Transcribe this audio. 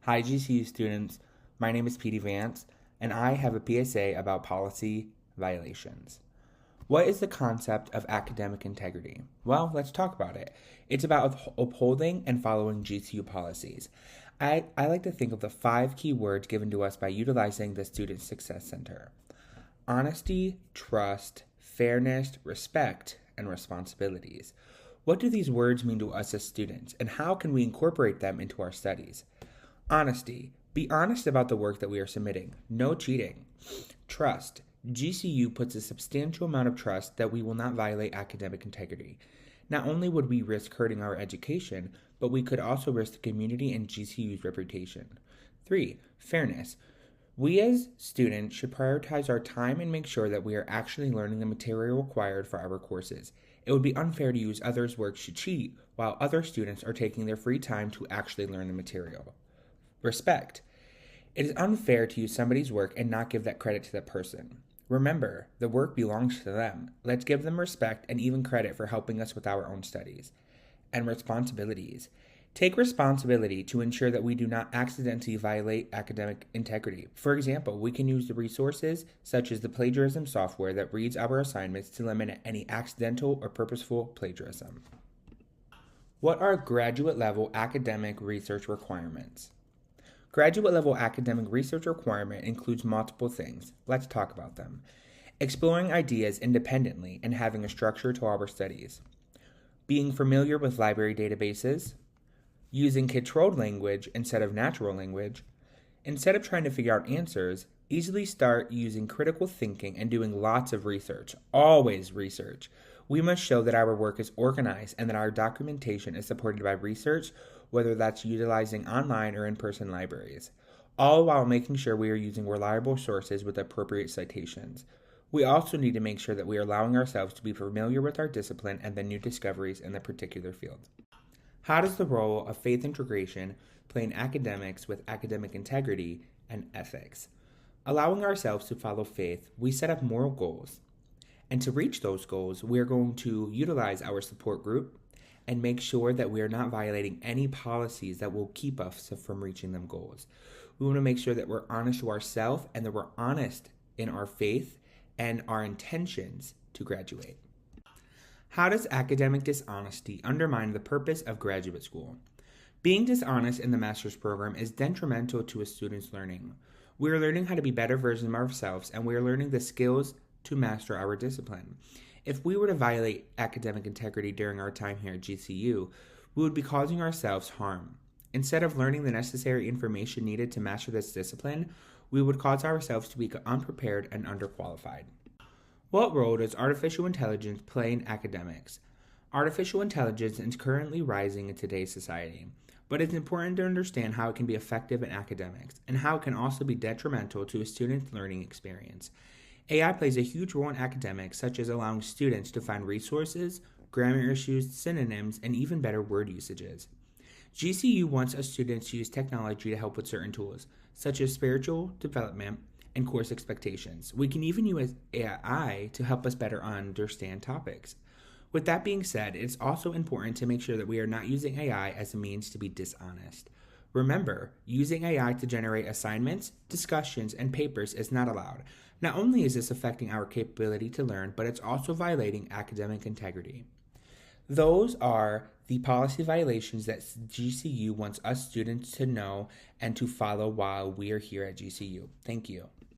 Hi, GCU students. My name is Petey Vance, and I have a PSA about policy violations. What is the concept of academic integrity? Well, let's talk about it. It's about upholding and following GCU policies. I like to think of the 5 key words given to us by utilizing the Student Success Center: honesty, trust, fairness, respect, and responsibilities. What do these words mean to us as students, and how can we incorporate them into our studies? Honesty. Be honest about the work that we are submitting. No cheating. Trust. GCU puts a substantial amount of trust that we will not violate academic integrity. Not only would we risk hurting our education, but we could also risk the community and GCU's reputation. 3. Fairness. We as students should prioritize our time and make sure that we are actually learning the material required for our courses. It would be unfair to use others' work to cheat while other students are taking their free time to actually learn the material. Respect. It is unfair to use somebody's work and not give that credit to that person. Remember, the work belongs to them. Let's give them respect and even credit for helping us with our own studies. And responsibilities. Take responsibility to ensure that we do not accidentally violate academic integrity. For example, we can use the resources such as the plagiarism software that reads our assignments to limit any accidental or purposeful plagiarism. What are graduate level academic research requirements? Graduate level academic research requirement includes multiple things. Let's talk about them. Exploring ideas independently and having a structure to our studies. Being familiar with library databases. Using controlled language instead of natural language. Instead of trying to figure out answers, easily start using critical thinking and doing lots of research. Always research. We must show that our work is organized and that our documentation is supported by research, whether that's utilizing online or in-person libraries, all while making sure we are using reliable sources with appropriate citations. We also need to make sure that we are allowing ourselves to be familiar with our discipline and the new discoveries in the particular field. How does the role of faith integration play in academics with academic integrity and ethics? Allowing ourselves to follow faith, we set up moral goals. And to reach those goals, we are going to utilize our support group and make sure that we are not violating any policies that will keep us from reaching them goals. We want to make sure that we're honest to ourselves and that we're honest in our faith and our intentions to graduate. How does academic dishonesty undermine the purpose of graduate school? Being dishonest in the master's program is detrimental to a student's learning. We are learning how to be better versions of ourselves, and we are learning the skills to master our discipline. If we were to violate academic integrity during our time here at GCU, we would be causing ourselves harm. Instead of learning the necessary information needed to master this discipline, we would cause ourselves to be unprepared and underqualified. What role does artificial intelligence play in academics? Artificial intelligence is currently rising in today's society, but it's important to understand how it can be effective in academics and how it can also be detrimental to a student's learning experience. AI plays a huge role in academics, such as allowing students to find resources, grammar issues, synonyms, and even better word usages. GCU wants us students to use technology to help with certain tools, such as spiritual development and course expectations. We can even use AI to help us better understand topics. With that being said, it's also important to make sure that we are not using AI as a means to be dishonest. Remember, using AI to generate assignments, discussions, and papers is not allowed. Not only is this affecting our capability to learn, but it's also violating academic integrity. Those are the policy violations that GCU wants us students to know and to follow while we are here at GCU. Thank you.